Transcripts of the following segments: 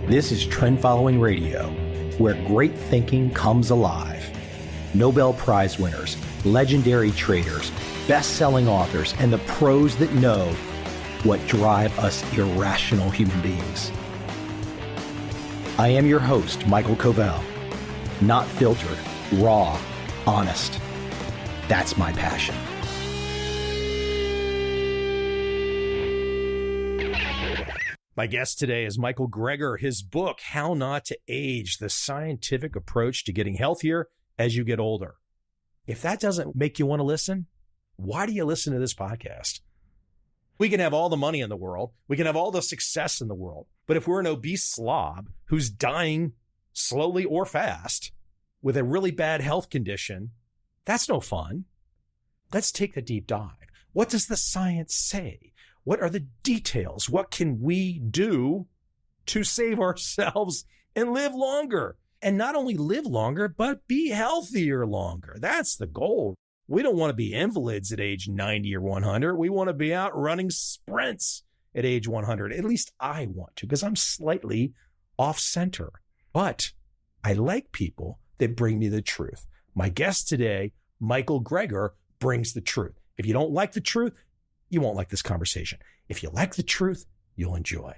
This is Trend Following Radio, where great thinking comes alive. Nobel Prize winners, legendary traders, best-selling authors, and the pros that know what drive us irrational human beings. I am your host, Michael Coveil. Not filtered, raw, honest. That's my passion. My guest today is Michael Greger. His book, How Not to Age, the scientific approach to getting healthier as you get older. If that doesn't make you want to listen, why do you listen to this podcast? We can have all the money in the world. We can have all the success in the world. But if we're an obese slob who's dying slowly or fast with a really bad health condition, that's no fun. Let's take the deep dive. What does the science say? What are the details? What can we do to save ourselves and live longer? And not only live longer, but be healthier longer. That's the goal. We don't want to be invalids at age 90 or 100. We want to be out running sprints at age 100. At least I want to, because I'm slightly off center. But I like people that bring me the truth. My guest today, Michael Greger, brings the truth. If you don't like the truth, you won't like this conversation. If you like the truth, you'll enjoy.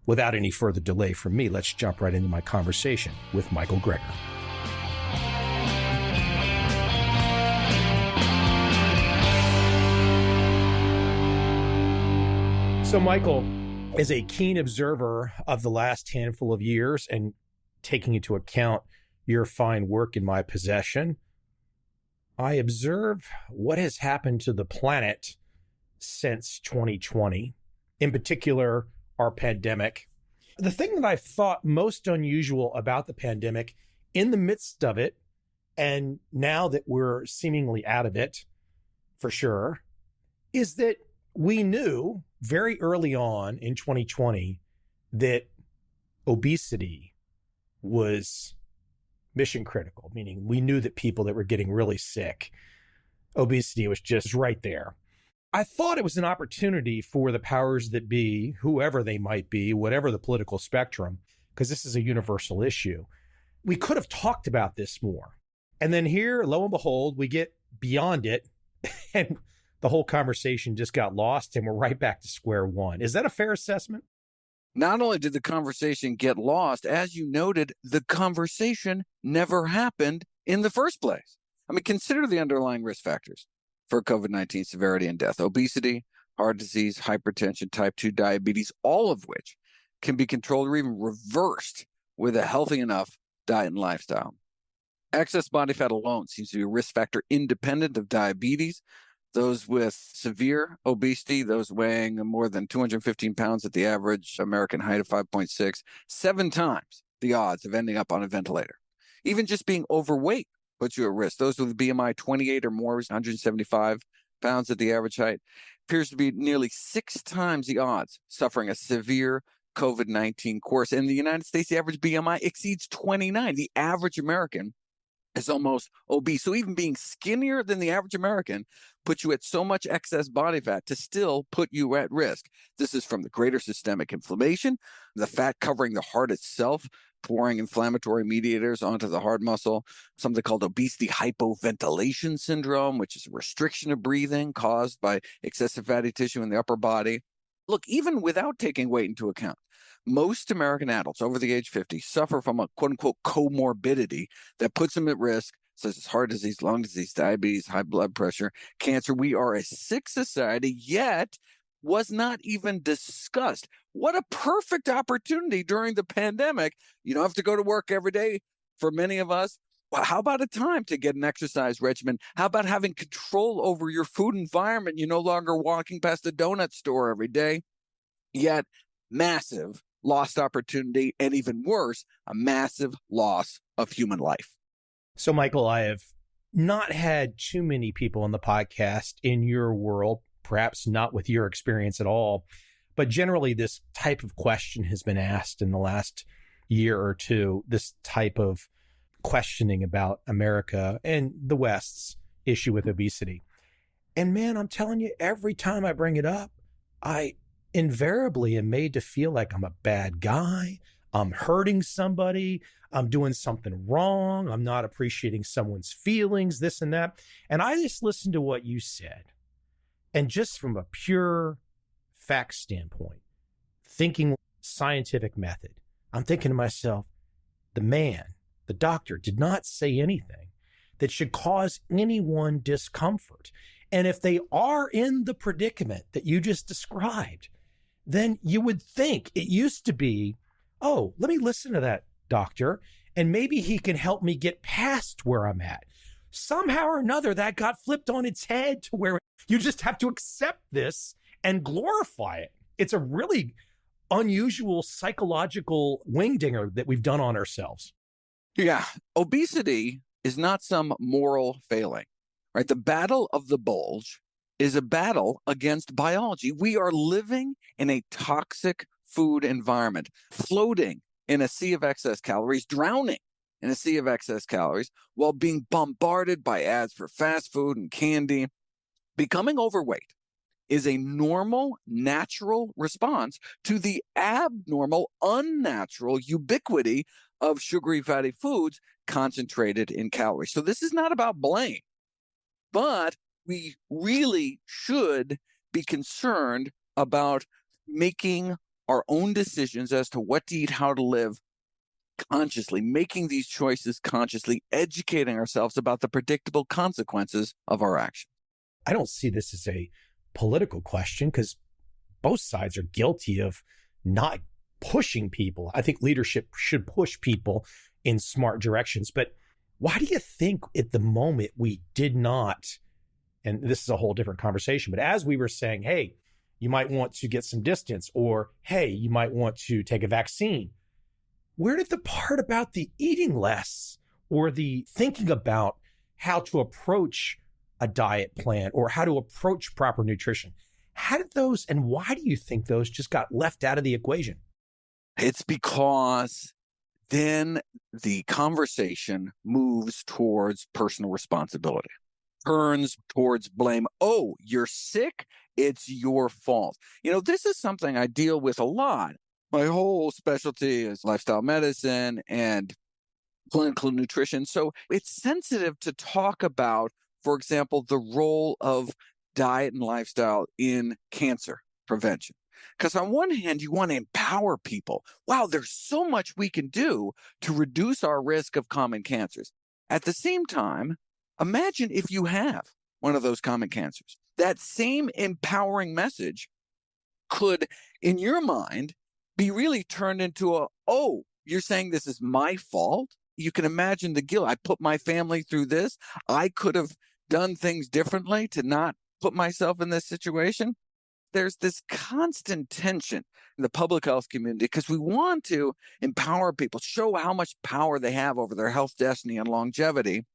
Without any further delay from me, let's jump right into my conversation with Michael Greger. So Michael, as a keen observer of the last handful of years and taking into account your fine work in my possession, I observe what has happened to the planet since 2020, in particular, our pandemic. The thing that I thought most unusual about the pandemic in the midst of it, and now that we're seemingly out of it, for sure, is that we knew very early on in 2020 that obesity was mission critical, meaning we knew that people that were getting really sick, obesity was just right there. I thought it was an opportunity for the powers that be, whoever they might be, whatever the political spectrum, because this is a universal issue. We could have talked about this more. And then here, lo and behold, we get beyond it and the whole conversation just got lost and we're right back to square one. Is that a fair assessment? Not only did the conversation get lost, as you noted, the conversation never happened in the first place. I mean, consider the underlying risk factors for COVID-19 severity and death: obesity, heart disease, hypertension, type 2 diabetes, all of which can be controlled or even reversed with a healthy enough diet and lifestyle. Excess body fat alone seems to be a risk factor independent of diabetes. Those with severe obesity, those weighing more than 215 pounds at the average American height of 5.6, 7 times the odds of ending up on a ventilator. Even just being overweight puts you at risk. Those with a BMI 28 or more, 175 pounds at the average height, appears to be nearly 6 times the odds suffering a severe COVID-19 course. In the United States, the average BMI exceeds 29. The average American is almost obese. So even being skinnier than the average American puts you at so much excess body fat to still put you at risk. This is from the greater systemic inflammation, the fat covering the heart itself, pouring inflammatory mediators onto the heart muscle, something called obesity hypoventilation syndrome, which is a restriction of breathing caused by excessive fatty tissue in the upper body. Look, even without taking weight into account, most American adults over the age 50 suffer from a quote-unquote comorbidity that puts them at risk, such as heart disease, lung disease, diabetes, high blood pressure, cancer. We are a sick society, yet was not even discussed. What a perfect opportunity during the pandemic. You don't have to go to work every day for many of us. Well, how about a time to get an exercise regimen? How about having control over your food environment? You're no longer walking past a donut store every day. Yet, massive lost opportunity, and even worse, a massive loss of human life. So, Michael, I have not had too many people on the podcast in your world, perhaps not with your experience at all, but generally this type of question has been asked in the last year or two, this type of questioning about America and the West's issue with obesity. And man, I'm telling you, every time I bring it up, I invariably am made to feel like I'm a bad guy. I'm hurting somebody. I'm doing something wrong. I'm not appreciating someone's feelings, this and that. And I just listened to what you said. And just from a pure fact standpoint, thinking scientific method, I'm thinking to myself, the doctor, did not say anything that should cause anyone discomfort. And if they are in the predicament that you just described, then you would think it used to be, oh, let me listen to that doctor, and maybe he can help me get past where I'm at. Somehow or another, that got flipped on its head to where you just have to accept this and glorify it. It's a really unusual psychological wingdinger that we've done on ourselves. Yeah. Obesity is not some moral failing, right? The battle of the bulge is a battle against biology. We are living in a toxic food environment, floating in a sea of excess calories, drowning in a sea of excess calories while being bombarded by ads for fast food and candy. Becoming overweight is a normal, natural response to the abnormal, unnatural ubiquity of sugary fatty foods concentrated in calories. So this is not about blame, but we really should be concerned about making our own decisions as to what to eat, how to live consciously, making these choices consciously, educating ourselves about the predictable consequences of our actions. I don't see this as a political question because both sides are guilty of not pushing people. I think leadership should push people in smart directions. But why do you think at the moment we did not, and this is a whole different conversation, but as we were saying, hey, you might want to get some distance, or hey, you might want to take a vaccine, where did the part about the eating less or the thinking about how to approach a diet plan or how to approach proper nutrition, how did those, and why do you think those just got left out of the equation? It's because then the conversation moves towards personal responsibility, turns towards blame. Oh, you're sick? It's your fault. You know, this is something I deal with a lot. My whole specialty is lifestyle medicine and clinical nutrition. So it's sensitive to talk about, for example, the role of diet and lifestyle in cancer prevention. Because on one hand, you want to empower people. Wow, there's so much we can do to reduce our risk of common cancers. At the same time, imagine if you have one of those common cancers. That same empowering message could, in your mind, be really turned into oh, you're saying this is my fault? You can imagine the guilt. I put my family through this. I could have done things differently to not put myself in this situation. There's this constant tension in the public health community because we want to empower people, show how much power they have over their health destiny and longevity.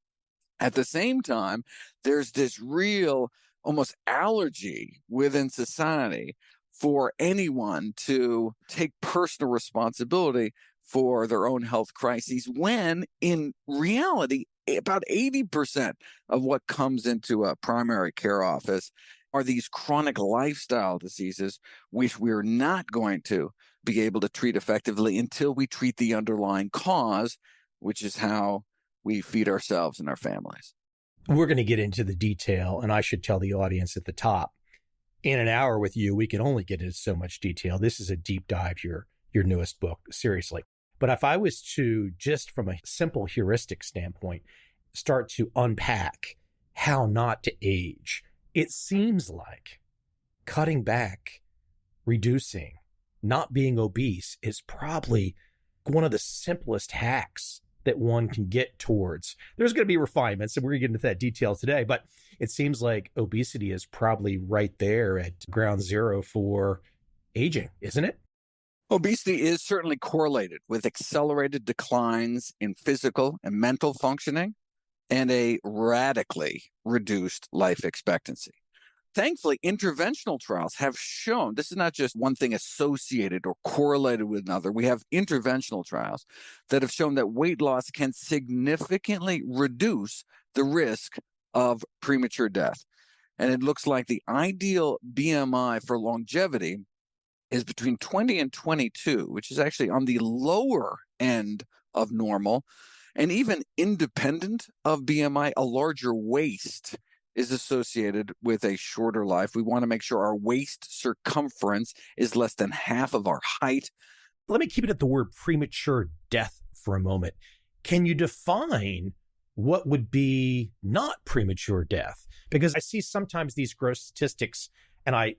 At the same time, there's this real almost allergy within society for anyone to take personal responsibility for their own health crises, when in reality, about 80% of what comes into a primary care office are these chronic lifestyle diseases, which we're not going to be able to treat effectively until we treat the underlying cause, which is how we feed ourselves and our families. We're going to get into the detail, and I should tell the audience at the top, in an hour with you, we can only get into so much detail. This is a deep dive, your newest book, seriously. But if I was to, just from a simple heuristic standpoint, start to unpack how not to age, it seems like cutting back, reducing, not being obese is probably one of the simplest hacks that one can get towards. There's going to be refinements, and we're going to get into that detail today, but it seems like obesity is probably right there at ground zero for aging, isn't it? Obesity is certainly correlated with accelerated declines in physical and mental functioning and a radically reduced life expectancy. Thankfully, interventional trials have shown this is not just one thing associated or correlated with another. We have interventional trials that have shown that weight loss can significantly reduce the risk of premature death. And it looks like the ideal BMI for longevity is between 20 and 22, which is actually on the lower end of normal. And even independent of BMI, a larger waist is associated with a shorter life. We want to make sure our waist circumference is less than half of our height. Let me keep it at the word premature death for a moment. Can you define what would be not premature death? Because I see sometimes these gross statistics, and I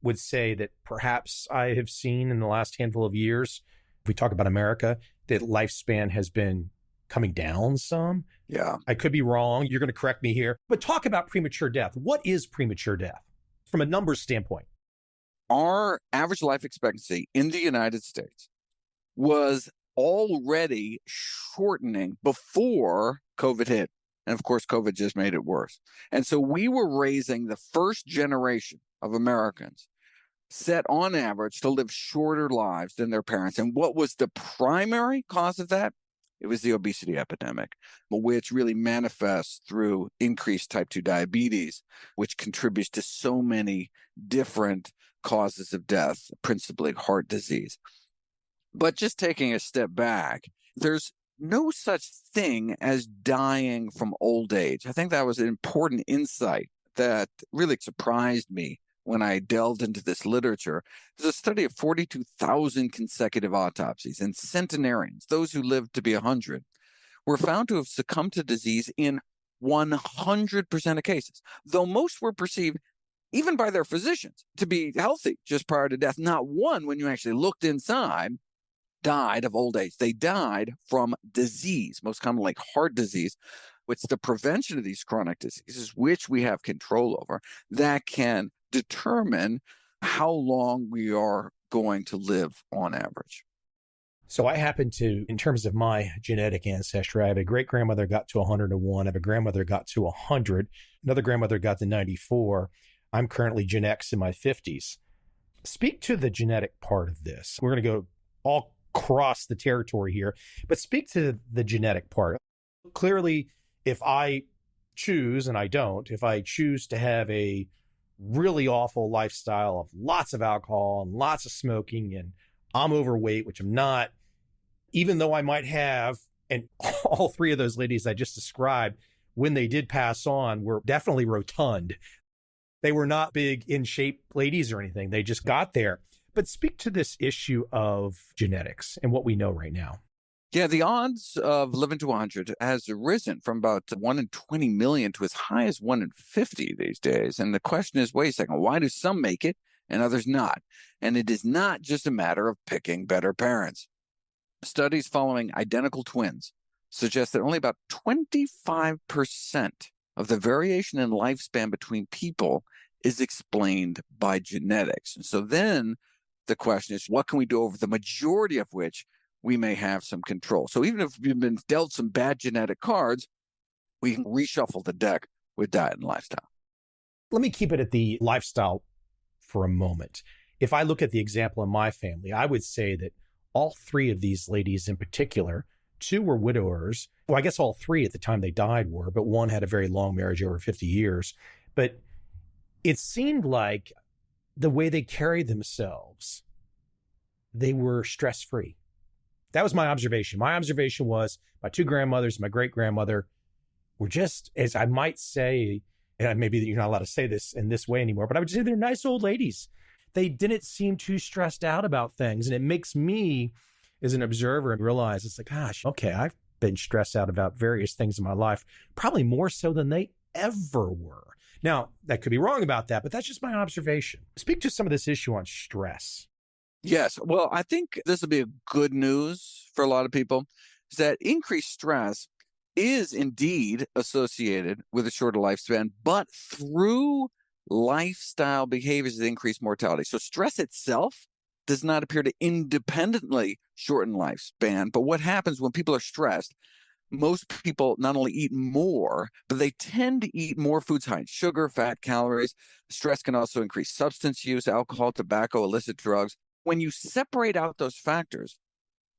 would say that perhaps I have seen in the last handful of years, if we talk about America, that lifespan has been coming down some. Yeah. I could be wrong. You're going to correct me here. But talk about premature death. What is premature death from a numbers standpoint? Our average life expectancy in the United States was already shortening before COVID hit. And of course, COVID just made it worse. And so we were raising the first generation of Americans set on average to live shorter lives than their parents. And what was the primary cause of that? It was the obesity epidemic, which really manifests through increased type 2 diabetes, which contributes to so many different causes of death, principally heart disease. But just taking a step back, there's no such thing as dying from old age. I think that was an important insight that really surprised me when I delved into this literature. There's a study of 42,000 consecutive autopsies, and centenarians, those who lived to be 100, were found to have succumbed to disease in 100% of cases, though most were perceived, even by their physicians, to be healthy just prior to death. Not one, when you actually looked inside, died of old age. They died from disease, most commonly heart disease. It's the prevention of these chronic diseases, which we have control over, that can determine how long we are going to live on average. So I happen to, in terms of my genetic ancestry, I have a great-grandmother got to 101. I have a grandmother got to 100. Another grandmother got to 94. I'm currently Gen X in my 50s. Speak to the genetic part of this. We're going to go all across the territory here, but speak to the genetic part. Clearly, if I choose, and I don't, if I choose to have a really awful lifestyle of lots of alcohol and lots of smoking, and I'm overweight, which I'm not, even though I might have, and all three of those ladies I just described, when they did pass on, were definitely rotund. They were not big in shape ladies or anything. They just got there. But speak to this issue of genetics and what we know right now. Yeah, the odds of living to 100 has risen from about 1 in 20 million to as high as 1 in 50 these days. And the question is, wait a second, why do some make it and others not? And it is not just a matter of picking better parents. Studies following identical twins suggest that only about 25% of the variation in lifespan between people is explained by genetics. And so then the question is, what can we do over the majority of which we may have some control? So even if we've been dealt some bad genetic cards, we can reshuffle the deck with diet and lifestyle. Let me keep it at the lifestyle for a moment. If I look at the example in my family, I would say that all three of these ladies in particular, two were widowers. Well, I guess all three at the time they died were, but one had a very long marriage, over 50 years. But it seemed like the way they carried themselves, they were stress-free. That was my observation. My observation was my two grandmothers, my great-grandmother were just, as I might say, and maybe you're not allowed to say this in this way anymore, but I would say they're nice old ladies. They didn't seem too stressed out about things. And it makes me, as an observer, realize it's like, gosh, okay, I've been stressed out about various things in my life, probably more so than they ever were. Now, that could be wrong about that, but that's just my observation. Speak to some of this issue on stress. Yes. Well, I think this will be a good news for a lot of people, is that increased stress is indeed associated with a shorter lifespan, but through lifestyle behaviors that increase mortality. So stress itself does not appear to independently shorten lifespan. But what happens when people are stressed? Most people not only eat more, but they tend to eat more foods high in sugar, fat, calories. Stress can also increase substance use, alcohol, tobacco, illicit drugs. When you separate out those factors,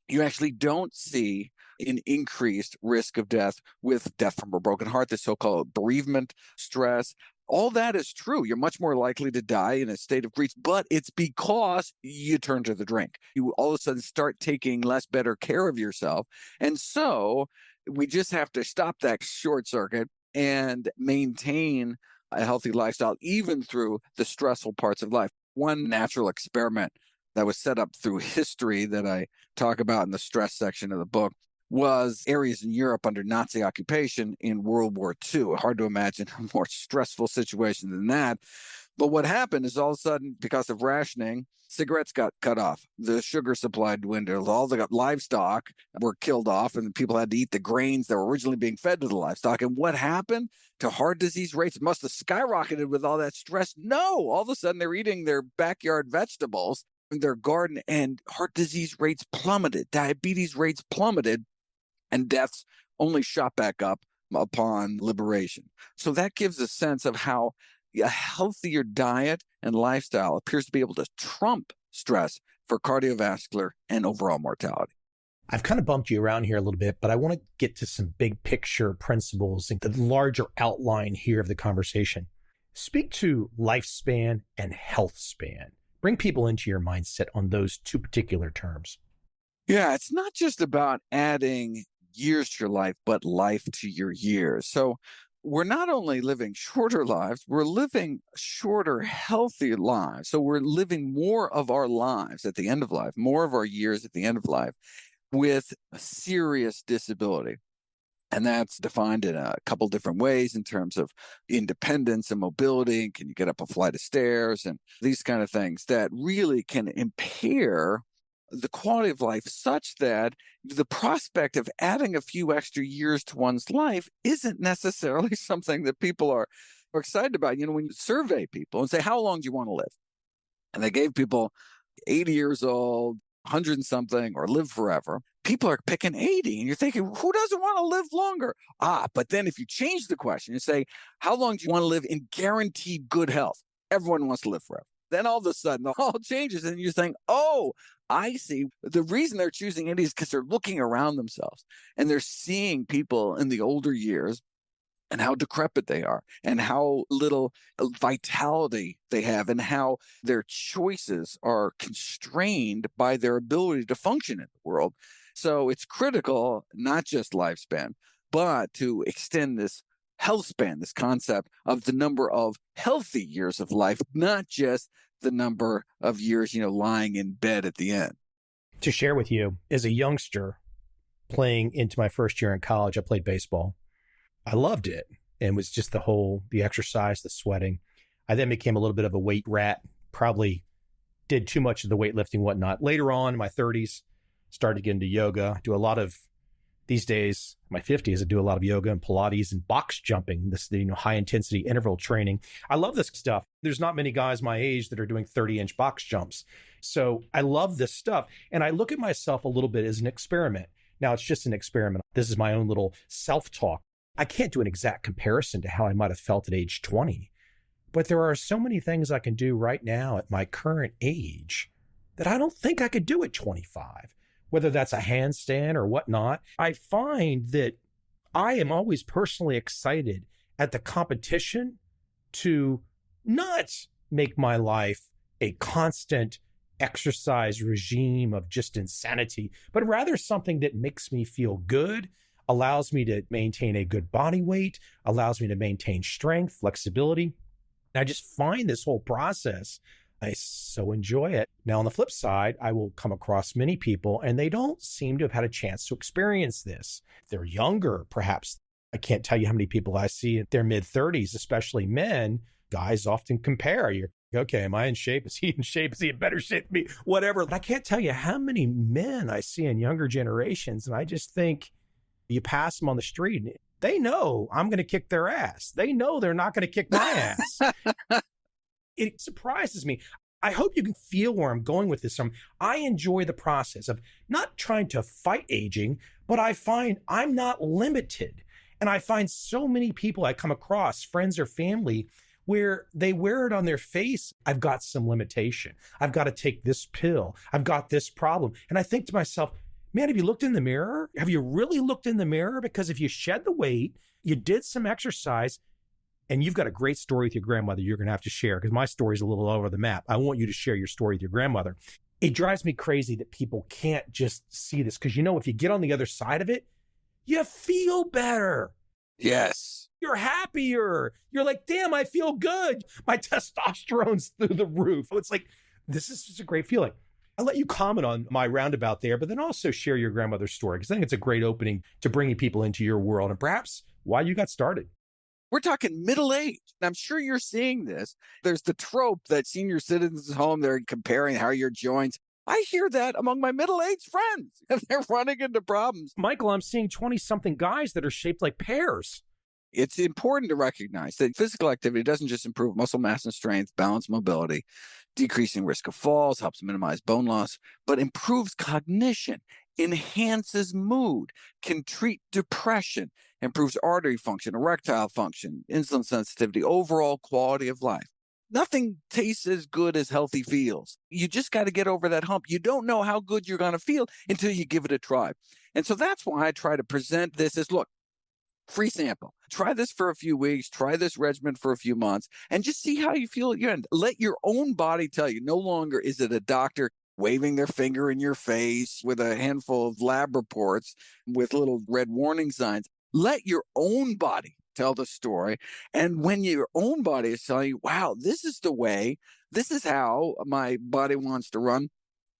you actually don't see an increased risk of death, with death from a broken heart, the so-called bereavement stress, All that is true. You're much more likely to die in a state of grief, but it's because you turn to the drink. You all of a sudden start taking less better care of yourself. And so we just have to stop that short circuit and maintain a healthy lifestyle, even through the stressful parts of life. One natural experiment that was set up through history that I talk about in the stress section of the book was areas in Europe under Nazi occupation in World War II. Hard to imagine a more stressful situation than that. But what happened is all of a sudden, because of rationing, cigarettes got cut off. The sugar supply dwindled. All the livestock were killed off, and people had to eat the grains that were originally being fed to the livestock. And what happened to heart disease rates? It must have skyrocketed with all that stress. No, all of a sudden they're eating their backyard vegetables in their garden, and heart disease rates plummeted. Diabetes rates plummeted, and deaths only shot back up upon liberation. So that gives a sense of how a healthier diet and lifestyle appears to be able to trump stress for cardiovascular and overall mortality. I've kind of bumped you around here a little bit, but I want to get to some big picture principles and the larger outline here of the conversation. Speak to lifespan and health span. Bring people into your mindset on those two particular terms. Yeah, it's not just about adding years to your life, but life to your years. So we're not only living shorter lives, we're living shorter, healthy lives. So we're living more of our lives at the end of life, more of our years at the end of life with a serious disability. And that's defined in a couple different ways in terms of independence and mobility. Can you get up a flight of stairs and these kind of things that really can impair the quality of life such that the prospect of adding a few extra years to one's life isn't necessarily something that people are excited about. You know, when you survey people and say, how long do you want to live? And they gave people 80 years old, 100 and something, or live forever. People are picking 80. And you're thinking, who doesn't want to live longer? But then if you change the question, you say, how long do you want to live in guaranteed good health? Everyone wants to live forever. Then all of a sudden, it all changes. And you're saying, oh, I see. The reason they're choosing 80 is because they're looking around themselves and they're seeing people in the older years and how decrepit they are and how little vitality they have and how their choices are constrained by their ability to function in the world. So it's critical, not just lifespan, but to extend this health span, this concept of the number of healthy years of life, not just the number of years, lying in bed at the end. To share with you, as a youngster playing into my first year in college, I played baseball. I loved it. And it was just the exercise, the sweating. I then became a little bit of a weight rat, probably did too much of the weightlifting, whatnot. Later on in my 30s, started to get into yoga, do a lot of, these days, my 50s, I do a lot of yoga and Pilates and box jumping, this high intensity interval training. I love this stuff. There's not many guys my age that are doing 30-inch box jumps. So I love this stuff. And I look at myself a little bit as an experiment. Now, it's just an experiment. This is my own little self-talk. I can't do an exact comparison to how I might have felt at age 20, but there are so many things I can do right now at my current age that I don't think I could do at 25, whether that's a handstand or whatnot. I find that I am always personally excited at the competition to not make my life a constant exercise regime of just insanity, but rather something that makes me feel good, allows me to maintain a good body weight, allows me to maintain strength, flexibility. And I just find this whole process, I so enjoy it. Now, on the flip side, I will come across many people and they don't seem to have had a chance to experience this. They're younger, perhaps. I can't tell you how many people I see in their mid-30s, especially men. Guys often compare. You're, okay, am I in shape? Is he in shape? Is he in better shape than me? Whatever. I can't tell you how many men I see in younger generations. And I just think, you pass them on the street, and they know I'm going to kick their ass. They know they're not going to kick my ass. It surprises me. I hope you can feel where I'm going with this. I enjoy the process of not trying to fight aging, but I find I'm not limited. And I find so many people I come across, friends or family, where they wear it on their face. I've got some limitation. I've got to take this pill. I've got this problem. And I think to myself, man, have you looked in the mirror? Have you really looked in the mirror? Because if you shed the weight, you did some exercise, And you've got a great story with your grandmother you're going to have to share, because my story's a little all over the map. I want you to share your story with your grandmother. It drives me crazy that people can't just see this, because, if you get on the other side of it, you feel better. Yes. You're happier. You're like, damn, I feel good. My testosterone's through the roof. It's like, this is just a great feeling. I'll let you comment on my roundabout there, but then also share your grandmother's story, because I think it's a great opening to bringing people into your world and perhaps why you got started. We're talking middle age. I'm sure you're seeing this. There's the trope that senior citizens at home, they're comparing how your joints. I hear that among my middle-aged friends, and they're running into problems. Michael, I'm seeing 20-something guys that are shaped like pears. It's important to recognize that physical activity doesn't just improve muscle mass and strength, balance, mobility, decreasing risk of falls, helps minimize bone loss, but improves cognition, enhances mood, can treat depression, improves artery function, erectile function, insulin sensitivity, overall quality of life. Nothing tastes as good as healthy feels. You just got to get over that hump. You don't know how good you're going to feel until you give it a try. And so that's why I try to present this as, look, free sample. Try this for a few weeks, try this regimen for a few months, and just see how you feel at your end. Let your own body tell you. No longer is it a doctor waving their finger in your face with a handful of lab reports with little red warning signs. Let your own body tell the story. And when your own body is telling you, wow, this is the way, this is how my body wants to run,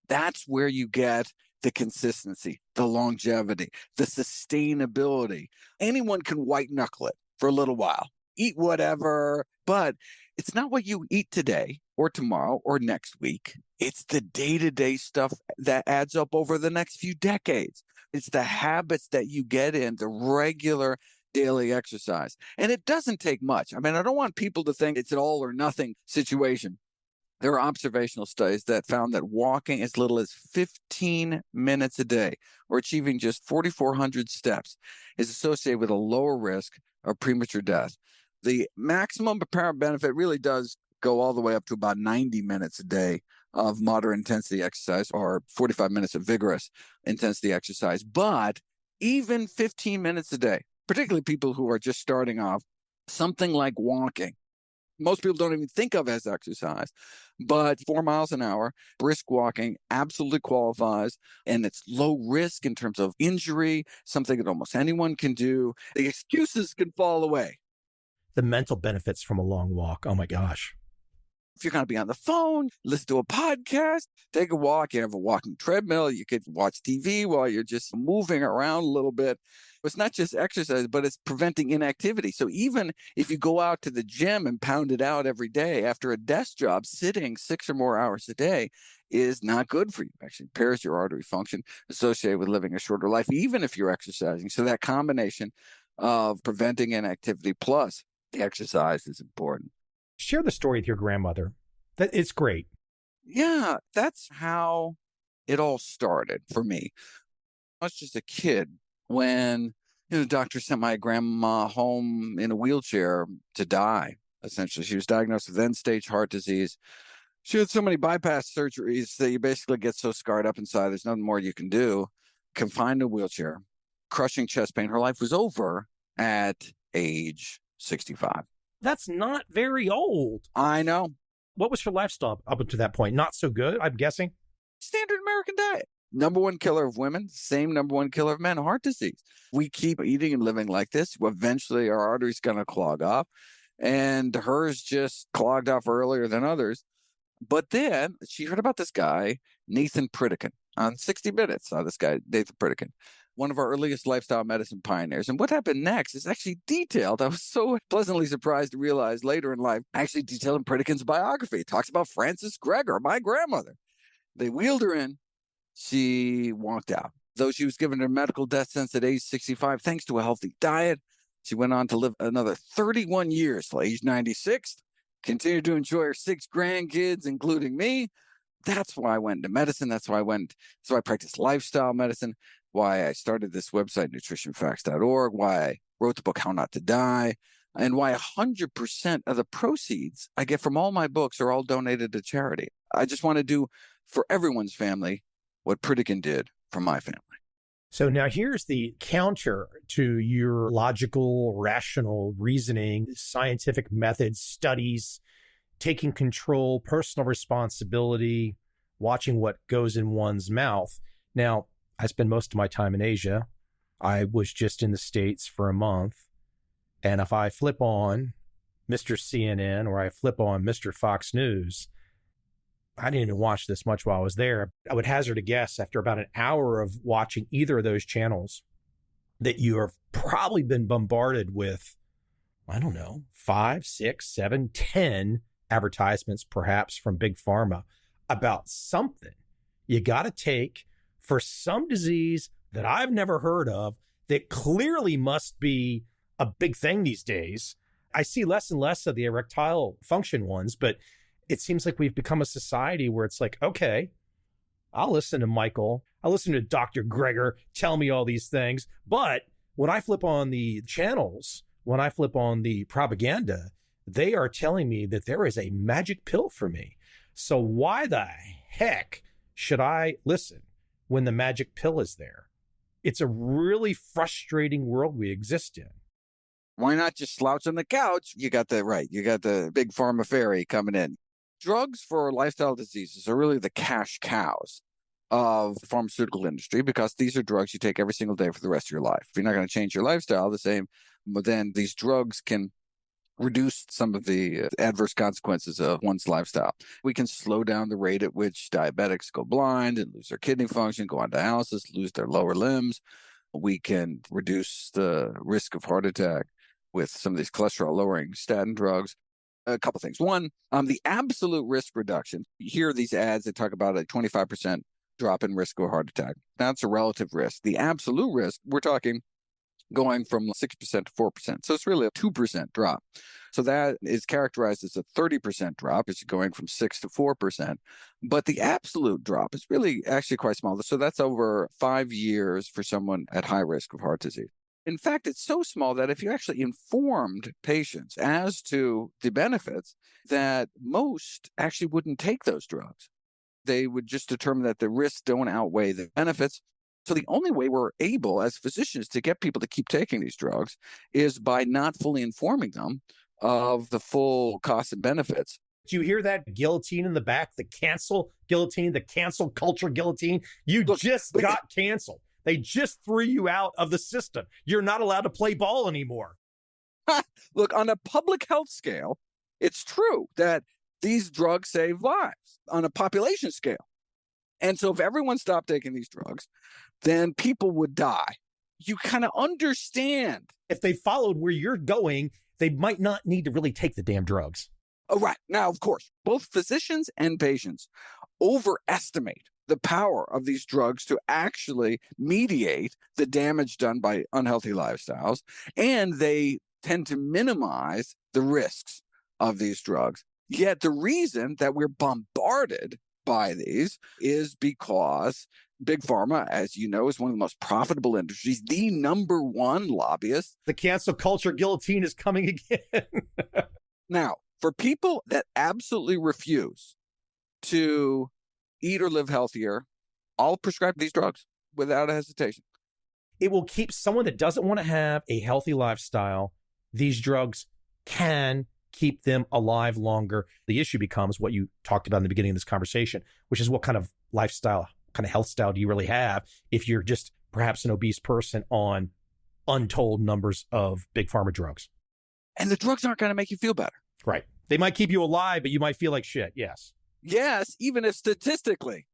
that's where you get the consistency, the longevity, the sustainability. Anyone can white knuckle it for a little while, eat whatever, but it's not what you eat today or tomorrow or next week. It's the day-to-day stuff that adds up over the next few decades. It's the habits that you get in, the regular daily exercise. And it doesn't take much. I mean, I don't want people to think it's an all or nothing situation. There are observational studies that found that walking as little as 15 minutes a day or achieving just 4,400 steps is associated with a lower risk of premature death. The maximum apparent benefit really does go all the way up to about 90 minutes a day of moderate intensity exercise or 45 minutes of vigorous intensity exercise. But even 15 minutes a day, particularly people who are just starting off, something like walking, most people don't even think of as exercise, but 4 miles an hour, brisk walking absolutely qualifies. And it's low risk in terms of injury, something that almost anyone can do. The excuses can fall away. The mental benefits from a long walk. Oh my gosh. If you're going to be on the phone, listen to a podcast, take a walk, you have a walking treadmill, you could watch TV while you're just moving around a little bit. It's not just exercise, but it's preventing inactivity. So even if you go out to the gym and pound it out every day after a desk job, sitting 6 or more hours a day is not good for you. Actually impairs your artery function associated with living a shorter life, even if you're exercising. So that combination of preventing inactivity plus the exercise is important. Share the story with your grandmother. It's great. Yeah, that's how it all started for me. I was just a kid when the doctor sent my grandma home in a wheelchair to die, essentially. She was diagnosed with end-stage heart disease. She had so many bypass surgeries that you basically get so scarred up inside, there's nothing more you can do. Confined in a wheelchair, crushing chest pain. Her life was over at age 65. That's not very old. I know. What was her lifestyle up to that point? Not so good, I'm guessing. Standard American diet. Number one killer of women, same number one killer of men, heart disease. We keep eating and living like this. Eventually, our artery's going to clog up, and hers just clogged off earlier than others. But then she heard about this guy, Nathan Pritikin, on 60 Minutes. This guy, Nathan Pritikin, one of our earliest lifestyle medicine pioneers. And what happened next is actually detailed. I was so pleasantly surprised to realize later in life, actually detailed in Pritikin's biography. It talks about Frances Greger, my grandmother. They wheeled her in. She walked out. Though she was given her medical death sentence at age 65, thanks to a healthy diet, she went on to live another 31 years till age 96, continued to enjoy her 6 grandkids, including me. That's why I went into medicine. That's why I practiced lifestyle medicine, why I started this website, nutritionfacts.org, why I wrote the book, How Not to Die, and why 100% of the proceeds I get from all my books are all donated to charity. I just want to do for everyone's family what Pritikin did for my family. So now here's the counter to your logical, rational reasoning, scientific methods, studies, taking control, personal responsibility, watching what goes in one's mouth. Now, I spend most of my time in Asia. I was just in the States for a month. And if I flip on Mr. CNN or I flip on Mr. Fox News, I didn't even watch this much while I was there. I would hazard a guess after about an hour of watching either of those channels that you have probably been bombarded with, I don't know, 5, 6, 7, 10 advertisements, perhaps from Big Pharma about something you got to take for some disease that I've never heard of that clearly must be a big thing these days. I see less and less of the erectile function ones, but it seems like we've become a society where it's like, okay, I'll listen to Michael. I'll listen to Dr. Greger tell me all these things. But when I flip on the channels, when I flip on the propaganda, they are telling me that there is a magic pill for me. So why the heck should I listen when the magic pill is there? It's a really frustrating world we exist in. Why not just slouch on the couch? You got the big pharma fairy coming in. Drugs for lifestyle diseases are really the cash cows of the pharmaceutical industry because these are drugs you take every single day for the rest of your life. If you're not going to change your lifestyle the same, but then these drugs can reduce some of the adverse consequences of one's lifestyle. We can slow down the rate at which diabetics go blind and lose their kidney function, go on dialysis, lose their lower limbs. We can reduce the risk of heart attack with some of these cholesterol-lowering statin drugs. A couple things. One, the absolute risk reduction. You hear these ads that talk about a 25% drop in risk of a heart attack. That's a relative risk. The absolute risk, we're talking going from 6% to 4%. So it's really a 2% drop. So that is characterized as a 30% drop. It's going from 6 to 4%. But the absolute drop is really actually quite small. So that's over 5 years for someone at high risk of heart disease. In fact, it's so small that if you actually informed patients as to the benefits, that most actually wouldn't take those drugs. They would just determine that the risks don't outweigh the benefits. So the only way we're able as physicians to get people to keep taking these drugs is by not fully informing them of the full costs and benefits. Do you hear that guillotine in the back? The cancel guillotine, the cancel culture guillotine. You just got canceled. They just threw you out of the system. You're not allowed to play ball anymore. Look, on a public health scale, it's true that these drugs save lives on a population scale. And so if everyone stopped taking these drugs, then people would die. You kind of understand. If they followed where you're going, they might not need to really take the damn drugs. Oh, right. Now, of course, both physicians and patients overestimate the power of these drugs to actually mediate the damage done by unhealthy lifestyles, and they tend to minimize the risks of these drugs. Yet the reason that we're bombarded by these is because Big Pharma, as you know, is one of the most profitable industries, the number one lobbyist. The cancel culture guillotine is coming again. Now, for people that absolutely refuse to eat or live healthier, I'll prescribe these drugs without a hesitation. It will keep someone that doesn't want to have a healthy lifestyle. These drugs can keep them alive longer. The issue becomes what you talked about in the beginning of this conversation, which is what kind of lifestyle, kind of health style do you really have if you're just perhaps an obese person on untold numbers of Big Pharma drugs? And the drugs aren't going to make you feel better. Right. They might keep you alive, but you might feel like shit. Yes. Yes, even if statistically,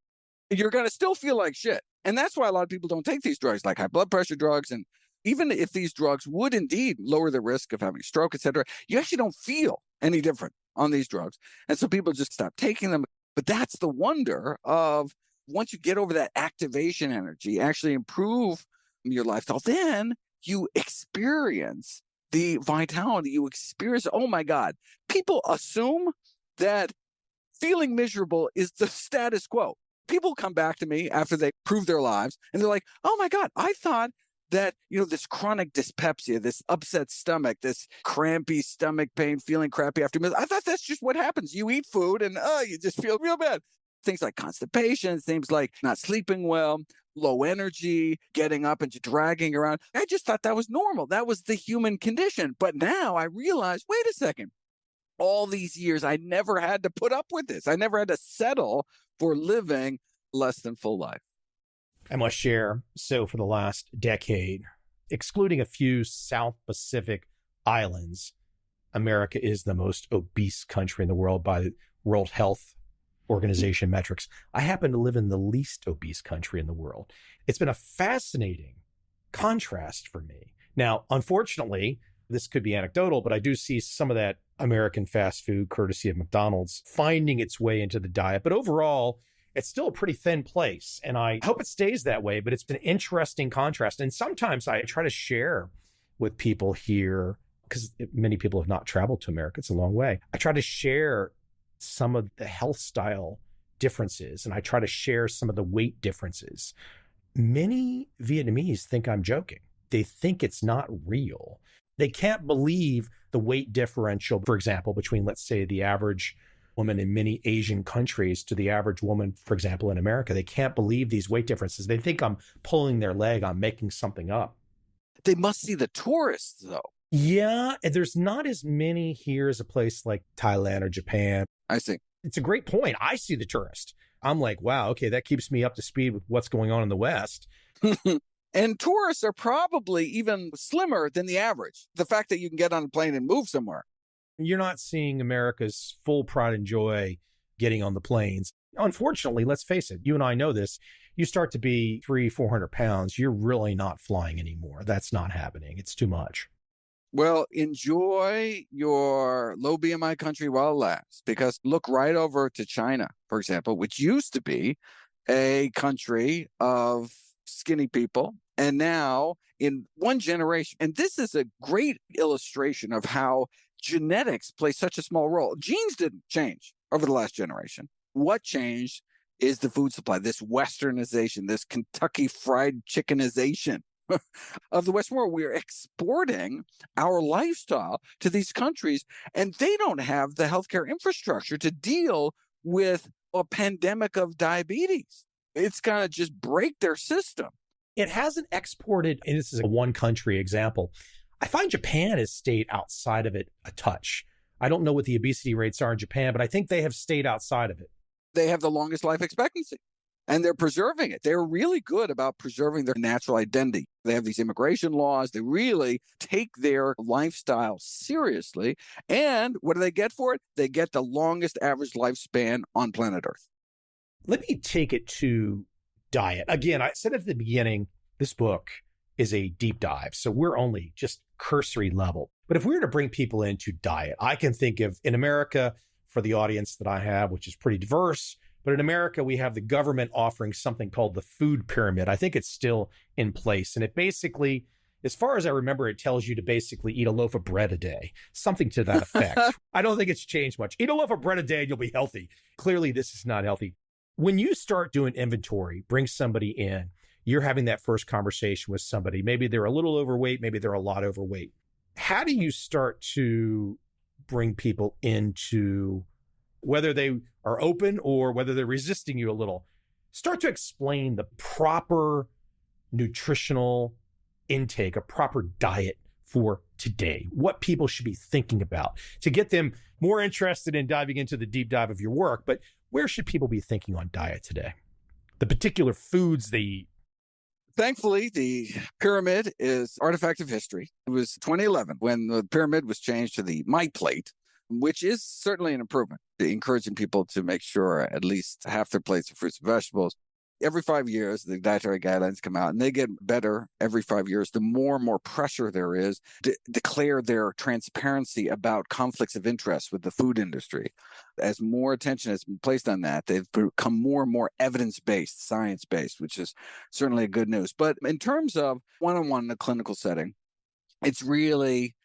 you're going to still feel like shit. And that's why a lot of people don't take these drugs, like high blood pressure drugs. And even if these drugs would indeed lower the risk of having a stroke, et cetera, you actually don't feel any different on these drugs. And so people just stop taking them. But that's the wonder of once you get over that activation energy, actually improve your lifestyle, then you experience the vitality, you experience, oh my God, people assume that feeling miserable is the status quo. People come back to me after they prove their lives and they're like, oh my God, I thought that, this chronic dyspepsia, this upset stomach, this crampy stomach pain, feeling crappy after meals, I thought that's just what happens. You eat food and you just feel real bad. things like constipation, things like not sleeping well, low energy, getting up and just dragging around. I just thought that was normal. That was the human condition. But now I realize, wait a second, all these years, I never had to put up with this. I never had to settle for living less than full life. I must share. So for the last decade, excluding a few South Pacific islands, America is the most obese country in the world by the World Health Organization metrics. I happen to live in the least obese country in the world. It's been a fascinating contrast for me. Now, unfortunately, this could be anecdotal, but I do see some of that American fast food, courtesy of McDonald's, finding its way into the diet. But overall, it's still a pretty thin place. And I hope it stays that way, but it's an interesting contrast. And sometimes I try to share with people here, because many people have not traveled to America. It's a long way. I try to share some of the health style differences, and I try to share some of the weight differences. Many Vietnamese think I'm joking. They think it's not real. They can't believe the weight differential, for example, between, let's say, the average woman in many Asian countries to the average woman, for example, in America. They can't believe these weight differences. They think I'm pulling their leg. I'm making something up. They must see the tourists, though. Yeah, there's not as many here as a place like Thailand or Japan. I see. It's a great point. I see the tourist. I'm like, wow, okay, that keeps me up to speed with what's going on in the West. And tourists are probably even slimmer than the average. The fact that you can get on a plane and move somewhere. You're not seeing America's full pride and joy getting on the planes. Unfortunately, let's face it, you and I know this. You start to be 300-400 pounds, you're really not flying anymore. That's not happening. It's too much. Well, enjoy your low BMI country while it lasts, because look right over to China, for example, which used to be a country of skinny people. And now in one generation, and this is a great illustration of how genetics play such a small role. Genes didn't change over the last generation. What changed is the food supply, this westernization, this Kentucky fried chickenization of the Western world. We're exporting our lifestyle to these countries, and they don't have the healthcare infrastructure to deal with a pandemic of diabetes. It's going to just break their system. It hasn't exported, and this is a one country example. I find Japan has stayed outside of it a touch. I don't know what the obesity rates are in Japan, but I think they have stayed outside of it. They have the longest life expectancy, and they're preserving it. They're really good about preserving their natural identity. They have these immigration laws. They really take their lifestyle seriously. And what do they get for it? They get the longest average lifespan on planet Earth. Let me take it to diet. Again, I said at the beginning, this book is a deep dive. So we're only just cursory level. But if we were to bring people into diet, I can think of in America, for the audience that I have, which is pretty diverse, but in America, we have the government offering something called the food pyramid. I think it's still in place. And it basically, as far as I remember, it tells you to basically eat a loaf of bread a day, something to that effect. I don't think it's changed much. Eat a loaf of bread a day and you'll be healthy. Clearly, this is not healthy. When you start doing inventory, bring somebody in, you're having that first conversation with somebody. Maybe they're a little overweight, maybe they're a lot overweight. How do you start to bring people into, whether they are open or whether they're resisting you a little, start to explain the proper nutritional intake, a proper diet for today, what people should be thinking about to get them more interested in diving into the deep dive of your work. But where should people be thinking on diet today? The particular foods they eat. Thankfully, the pyramid is artifact of history. It was 2011 when the pyramid was changed to the My Plate, which is certainly an improvement, encouraging people to make sure at least half their plates are fruits and vegetables. Every 5 years, the dietary guidelines come out, and they get better every 5 years. The more and more pressure there is to declare their transparency about conflicts of interest with the food industry. As more attention has been placed on that, they've become more and more evidence-based, science-based, which is certainly good news. But in terms of one-on-one in a clinical setting, it's really,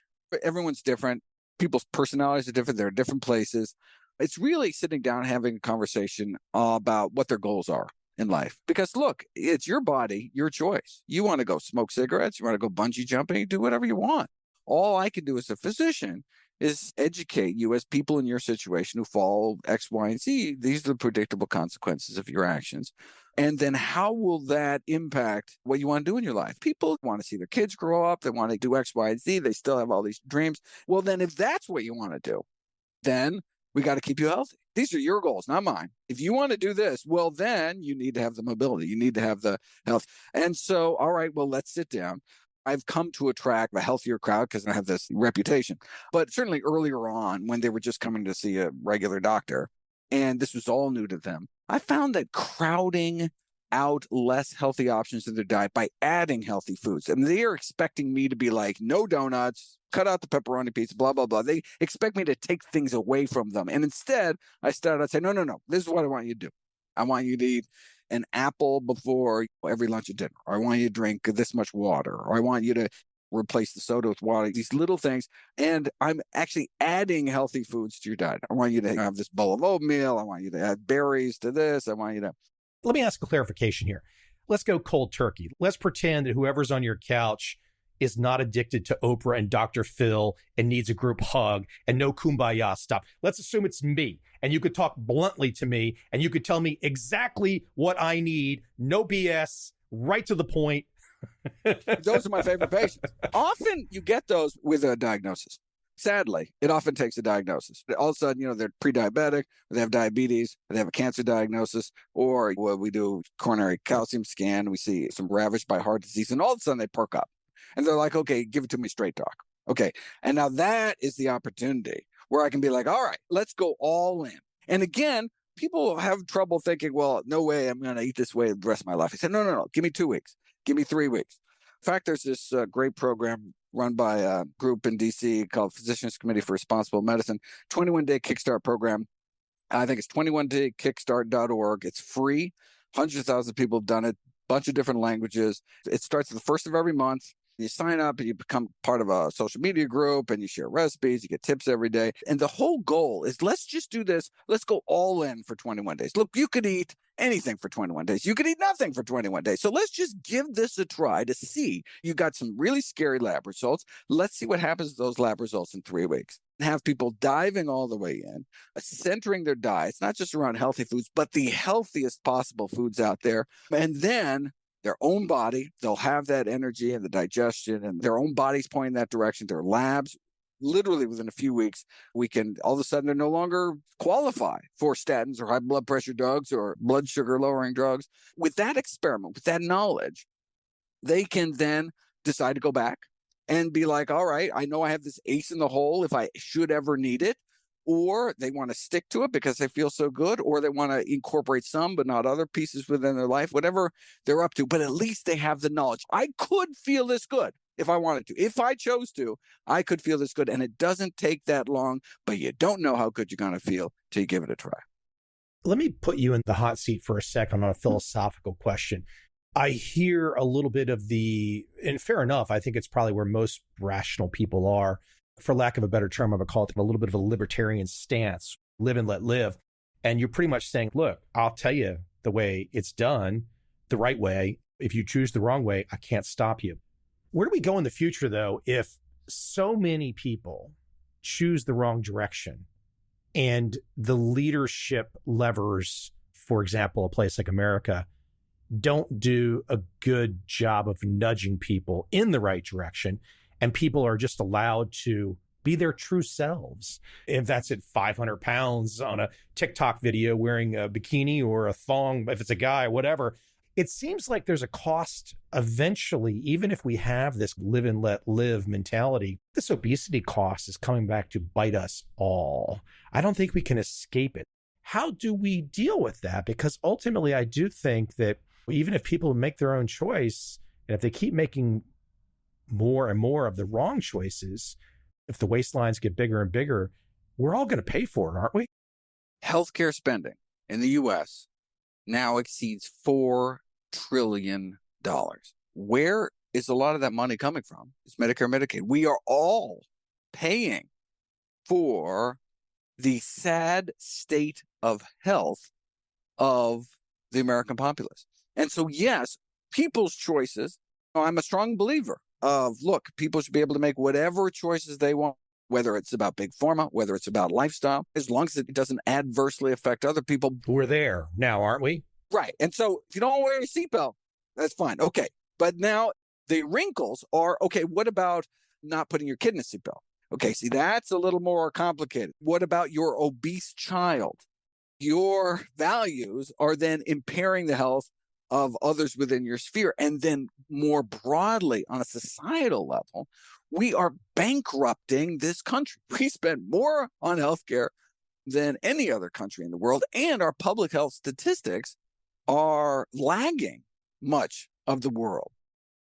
everyone's different. People's personalities are different. They're in different places. It's really sitting down, having a conversation about what their goals are in life. Because look, it's your body, your choice. You want to go smoke cigarettes, you want to go bungee jumping, do whatever you want. All I can do as a physician is educate you as people in your situation who follow X, Y, and Z. These are the predictable consequences of your actions. And then how will that impact what you want to do in your life? People want to see their kids grow up. They want to do X, Y, and Z. They still have all these dreams. Well, then if that's what you want to do, then we got to keep you healthy. These are your goals, not mine. If you want to do this, well, then you need to have the mobility. You need to have the health. And so, all right, well, let's sit down. I've come to attract a healthier crowd because I have this reputation. But certainly earlier on, when they were just coming to see a regular doctor, and this was all new to them, I found that crowding out less healthy options in their diet by adding healthy foods. And they are expecting me to be like, no donuts, cut out the pepperoni pizza, blah, blah, blah. They expect me to take things away from them. And instead, I started to say, no, this is what I want you to do. I want you to eat an apple before every lunch and dinner. Or I want you to drink this much water. Or I want you to replace the soda with water, these little things. And I'm actually adding healthy foods to your diet. I want you to have this bowl of oatmeal. I want you to add berries to this. I want you to... Let me ask a clarification here. Let's go cold turkey. Let's pretend that whoever's on your couch is not addicted to Oprah and Dr. Phil and needs a group hug and no kumbaya stuff. Let's assume it's me and you could talk bluntly to me and you could tell me exactly what I need. No BS, right to the point. Those are my favorite patients. Often you get those with a diagnosis. Sadly, it often takes a diagnosis. All of a sudden, they're pre-diabetic, or they have diabetes, or they have a cancer diagnosis, or we do coronary calcium scan, we see some ravaged by heart disease, and all of a sudden they perk up. And they're like, okay, give it to me straight, doc. Okay. And now that is the opportunity where I can be like, all right, let's go all in. And again, people have trouble thinking, well, no way I'm going to eat this way the rest of my life. I said, no. Give me 2 weeks. Give me 3 weeks. In fact, there's this great program run by a group in DC called Physicians Committee for Responsible Medicine, 21-day Kickstart program. I think it's 21daykickstart.org. It's free. Hundreds of thousands of people have done it, bunch of different languages. It starts the first of every month. You sign up and you become part of a social media group and you share recipes, you get tips every day. And the whole goal is let's just do this. Let's go all in for 21 days. Look, you could eat anything for 21 days. You could eat nothing for 21 days. So let's just give this a try to see. You got some really scary lab results. Let's see what happens to those lab results in 3 weeks. Have people diving all the way in, centering their diets, not just around healthy foods, but the healthiest possible foods out there. And then their own body, they'll have that energy and the digestion and their own body's pointing that direction. Their labs, literally within a few weeks, we can all of a sudden they're no longer qualify for statins or high blood pressure drugs or blood sugar lowering drugs. With that experiment, with that knowledge, they can then decide to go back and be like, all right, I know I have this ace in the hole if I should ever need it. Or they want to stick to it because they feel so good, or they want to incorporate some but not other pieces within their life, whatever they're up to. But at least they have the knowledge. I could feel this good if I wanted to. If I chose to, I could feel this good. And it doesn't take that long, but you don't know how good you're going to feel till you give it a try. Let me put you in the hot seat for a second on a philosophical question. I hear a little bit of and fair enough, I think it's probably where most rational people are. For lack of a better term, I would call it a little bit of a libertarian stance, live and let live. And you're pretty much saying, look, I'll tell you the way it's done, the right way. If you choose the wrong way, I can't stop you. Where do we go in the future, though, if so many people choose the wrong direction and the leadership levers, for example, a place like America, don't do a good job of nudging people in the right direction, and people are just allowed to be their true selves? If that's at 500 pounds on a TikTok video wearing a bikini or a thong, if it's a guy, whatever, it seems like there's a cost eventually, even if we have this live and let live mentality. This obesity cost is coming back to bite us all. I don't think we can escape it. How do we deal with that? Because ultimately, I do think that even if people make their own choice, and if they keep making more and more of the wrong choices, if the waistlines get bigger and bigger, we're all going to pay for it, aren't we? Healthcare spending in the U.S. now exceeds $4 trillion. Where is a lot of that money coming from? It's Medicare, Medicaid. We are all paying for the sad state of health of the American populace. And so, yes, people's choices, I'm a strong believer of, look, people should be able to make whatever choices they want. whether it's about big pharma, whether it's about lifestyle, as long as it doesn't adversely affect other people. We're there now, aren't we? Right. And so if you don't wear your seatbelt, that's fine. Okay. But now the wrinkles are, okay, what about not putting your kid in a seatbelt? Okay, see, that's a little more complicated. What about your obese child? Your values are then impairing the health of others within your sphere. And then more broadly, on a societal level, we are bankrupting this country. We spend more on healthcare than any other country in the world, and our public health statistics are lagging much of the world.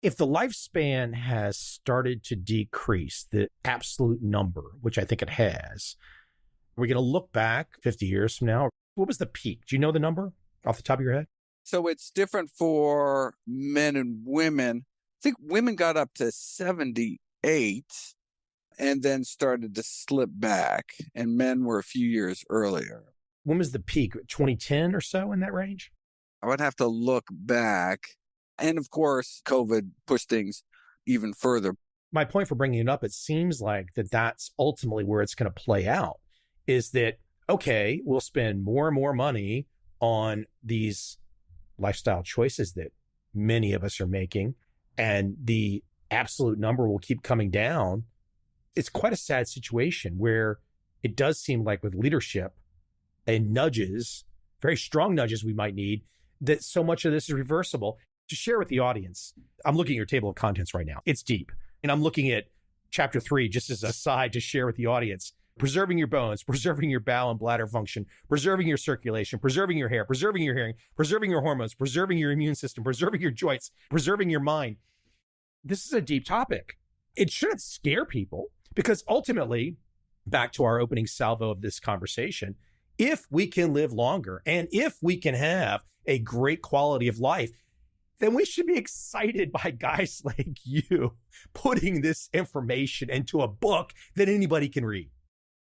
If the lifespan has started to decrease, the absolute number, which I think it has, we're going to look back 50 years from now. What was the peak? Do you know the number off the top of your head? So it's different for men and women. I think women got up to 78 and then started to slip back, and men were a few years earlier. When was the peak? 2010 or so, in that range? I would have to look back. And of course, COVID pushed things even further. My point for bringing it up, it seems like that's ultimately where it's going to play out, is that, okay, we'll spend more and more money on these lifestyle choices that many of us are making, and the absolute number will keep coming down. It's quite a sad situation where it does seem like with leadership and nudges, very strong nudges we might need, that so much of this is reversible. To share with the audience, I'm looking at your table of contents right now. It's deep. And I'm looking at chapter 3, just as a side to share with the audience. Preserving your bones, preserving your bowel and bladder function, preserving your circulation, preserving your hair, preserving your hearing, preserving your hormones, preserving your immune system, preserving your joints, preserving your mind. This is a deep topic. It shouldn't scare people, because ultimately, back to our opening salvo of this conversation, if we can live longer and if we can have a great quality of life, then we should be excited by guys like you putting this information into a book that anybody can read.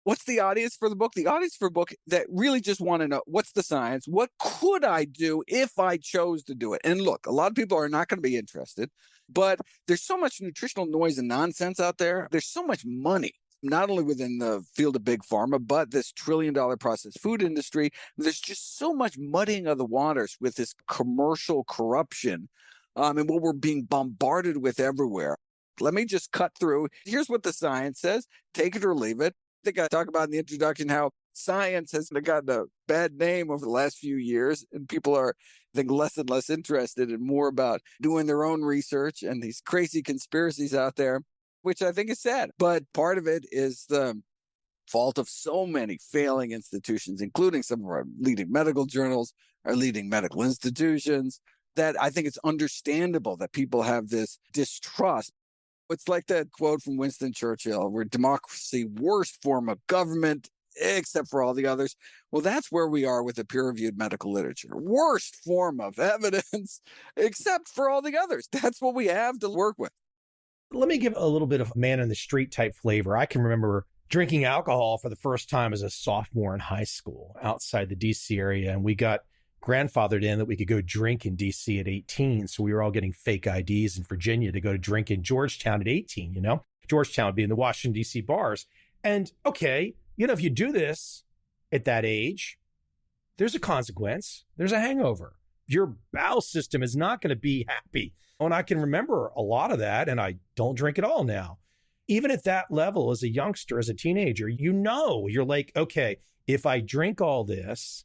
What's the audience for the book? The audience for a book that really just want to know, what's the science? What could I do if I chose to do it? And look, a lot of people are not going to be interested, but there's so much nutritional noise and nonsense out there. There's so much money, not only within the field of big pharma, but this trillion-dollar processed food industry. There's just so much muddying of the waters with this commercial corruption and what we're being bombarded with everywhere. Let me just cut through. Here's what the science says. Take it or leave it. I think I talk about in the introduction how science has gotten a bad name over the last few years, and people are, I think, less and less interested and more about doing their own research and these crazy conspiracies out there, which I think is sad. But part of it is the fault of so many failing institutions, including some of our leading medical journals, our leading medical institutions, that I think it's understandable that people have this distrust. It's like that quote from Winston Churchill, where democracy, worst form of government, except for all the others. Well, that's where we are with the peer-reviewed medical literature. Worst form of evidence, except for all the others. That's what we have to work with. Let me give a little bit of man in the street type flavor. I can remember drinking alcohol for the first time as a sophomore in high school outside the DC area. And we got grandfathered in that we could go drink in DC at 18. So we were all getting fake IDs in Virginia to go to drink in Georgetown at 18, Georgetown being the Washington, DC bars. And okay, if you do this at that age, there's a consequence. There's a hangover. Your bowel system is not going to be happy. And I can remember a lot of that, and I don't drink at all now. Even at that level, as a youngster, as a teenager, you're like, okay, if I drink all this,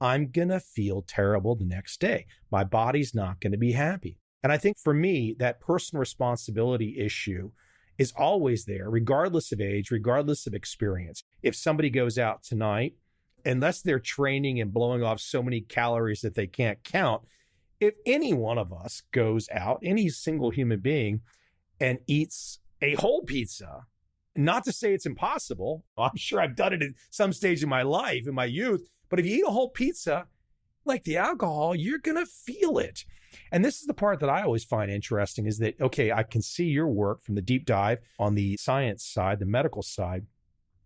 I'm going to feel terrible the next day. My body's not going to be happy. And I think for me, that personal responsibility issue is always there, regardless of age, regardless of experience. If somebody goes out tonight, unless they're training and blowing off so many calories that they can't count, if any one of us goes out, any single human being, and eats a whole pizza, not to say it's impossible, I'm sure I've done it at some stage in my life, in my youth, but if you eat a whole pizza, like the alcohol, you're going to feel it. And this is the part that I always find interesting is that, okay, I can see your work from the deep dive on the science side, the medical side.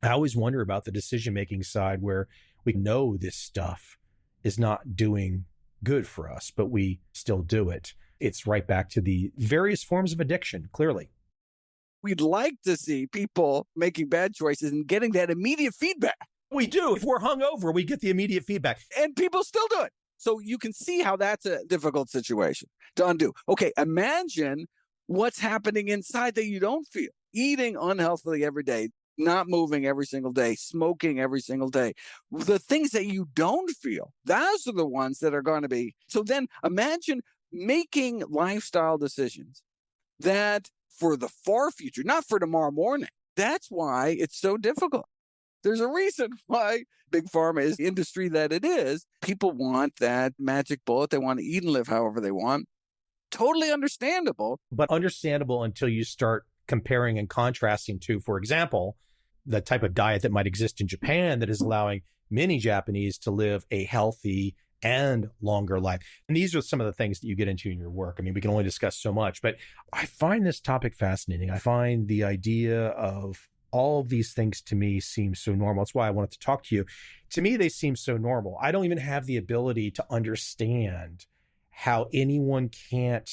I always wonder about the decision-making side where we know this stuff is not doing good for us, but we still do it. It's right back to the various forms of addiction, clearly. We'd like to see people making bad choices and getting that immediate feedback. We do. If we're hungover, we get the immediate feedback. And people still do it. So you can see how that's a difficult situation to undo. Okay, imagine what's happening inside that you don't feel. Eating unhealthily every day, not moving every single day, smoking every single day. The things that you don't feel, those are the ones that are going to be. So then imagine making lifestyle decisions that for the far future, not for tomorrow morning. That's why it's so difficult. There's a reason why Big Pharma is the industry that it is. People want that magic bullet. They want to eat and live however they want. Totally understandable. But understandable until you start comparing and contrasting to, for example, the type of diet that might exist in Japan that is allowing many Japanese to live a healthy and longer life. And these are some of the things that you get into in your work. I mean, we can only discuss so much, but I find this topic fascinating. I find the idea of all of these things to me seem so normal. That's why I wanted to talk to you. To me, they seem so normal. I don't even have the ability to understand how anyone can't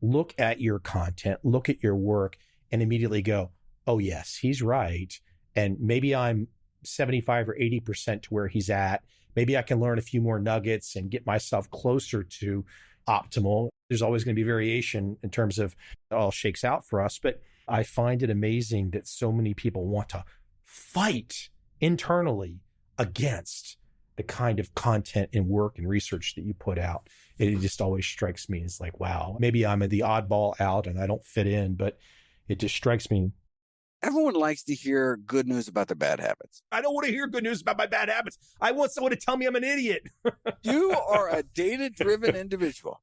look at your content, look at your work, and immediately go, oh, yes, he's right. And maybe I'm 75 or 80% to where he's at. Maybe I can learn a few more nuggets and get myself closer to optimal. There's always going to be variation in terms of it all shakes out for us. But I find it amazing that so many people want to fight internally against the kind of content and work and research that you put out. It just always strikes me as like, wow, maybe I'm the oddball out and I don't fit in, but it just strikes me. Everyone likes to hear good news about their bad habits. I don't want to hear good news about my bad habits. I want someone to tell me I'm an idiot. You are a data-driven individual.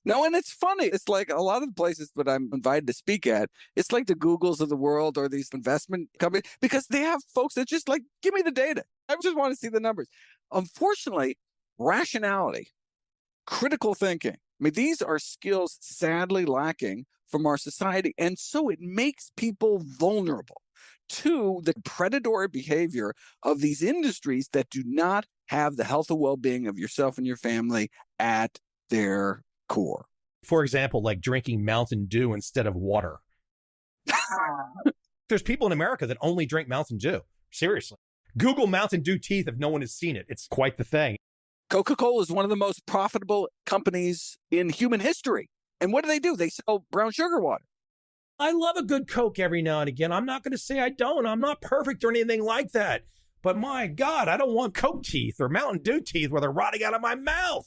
No, and it's funny. It's like a lot of the places that I'm invited to speak at, it's like the Googles of the world or these investment companies, because they have folks that just like, give me the data. I just want to see the numbers. Unfortunately, rationality, critical thinking, I mean, these are skills sadly lacking from our society. And so it makes people vulnerable to the predatory behavior of these industries that do not have the health and well-being of yourself and your family at their core. For example, like drinking Mountain Dew instead of water. There's people in America that only drink Mountain Dew. Seriously. Google Mountain Dew teeth if no one has seen it. It's quite the thing. Coca-Cola is one of the most profitable companies in human history. And what do? They sell brown sugar water. I love a good Coke every now and again. I'm not going to say I don't. I'm not perfect or anything like that. But my God, I don't want Coke teeth or Mountain Dew teeth where they're rotting out of my mouth.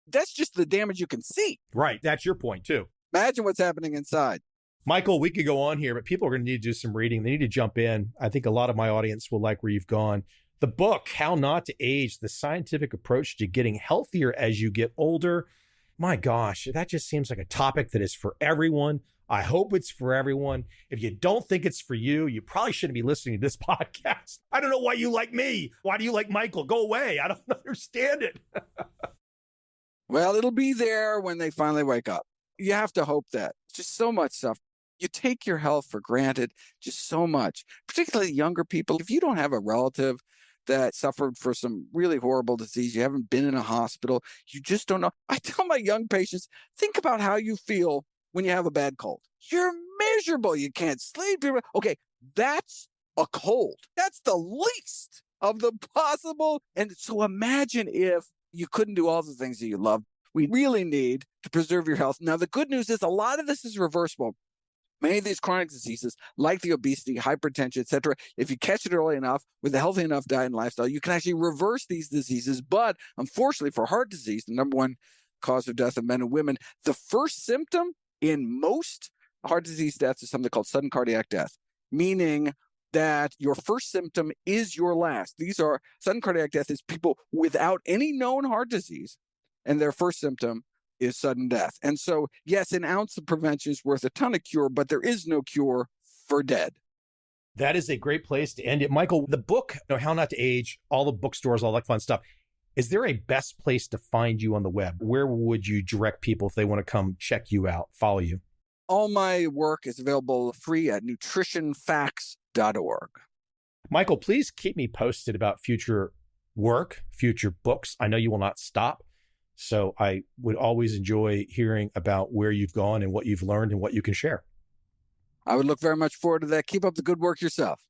That's just the damage you can see. Right. That's your point, too. Imagine what's happening inside. Michael, we could go on here, but people are going to need to do some reading. They need to jump in. I think a lot of my audience will like where you've gone. The book, How Not to Age, the scientific approach to getting healthier as you get older. My gosh, that just seems like a topic that is for everyone. I hope it's for everyone. If you don't think it's for you, you probably shouldn't be listening to this podcast. I don't know why you like me. Why do you like Michael? Go away. I don't understand it. Well, it'll be there when they finally wake up. You have to hope that. Just so much stuff. You take your health for granted, just so much, particularly younger people. If you don't have a relative that suffered for some really horrible disease, you haven't been in a hospital, you just don't know. I tell my young patients, think about how you feel when you have a bad cold. You're miserable. You can't sleep. Okay, that's a cold. That's the least of the possible. And so imagine if you couldn't do all the things that you love. We really need to preserve your health. Now, the good news is a lot of this is reversible. Many of these chronic diseases, like the obesity, hypertension, et cetera, if you catch it early enough with a healthy enough diet and lifestyle, you can actually reverse these diseases. But unfortunately, for heart disease, the number one cause of death of men and women, the first symptom in most heart disease deaths is something called sudden cardiac death, meaning that your first symptom is your last. These are sudden cardiac death is people without any known heart disease, and their first symptom is sudden death. And so, yes, an ounce of prevention is worth a ton of cure, but there is no cure for dead. That is a great place to end it. Michael, the book, How Not to Age, all the bookstores, all that fun stuff. Is there a best place to find you on the web? Where would you direct people if they want to come check you out, follow you? All my work is available free at nutritionfacts.org. Michael, please keep me posted about future work, future books. I know you will not stop. So I would always enjoy hearing about where you've gone and what you've learned and what you can share. I would look very much forward to that. Keep up the good work yourself.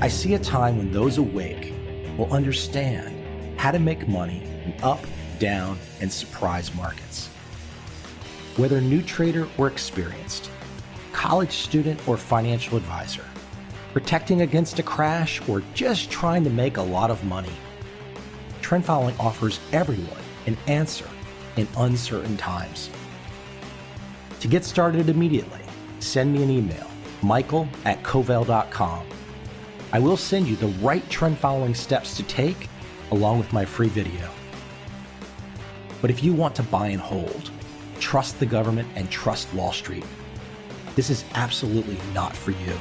I see a time when those awake will understand how to make money in up, down, and surprise markets. Whether new trader or experienced, college student or financial advisor, protecting against a crash or just trying to make a lot of money, trend following offers everyone an answer in uncertain times. To get started immediately, send me an email, michael@covel.com. I will send you the right trend following steps to take along with my free video. But if you want to buy and hold, trust the government and trust Wall Street, this is absolutely not for you.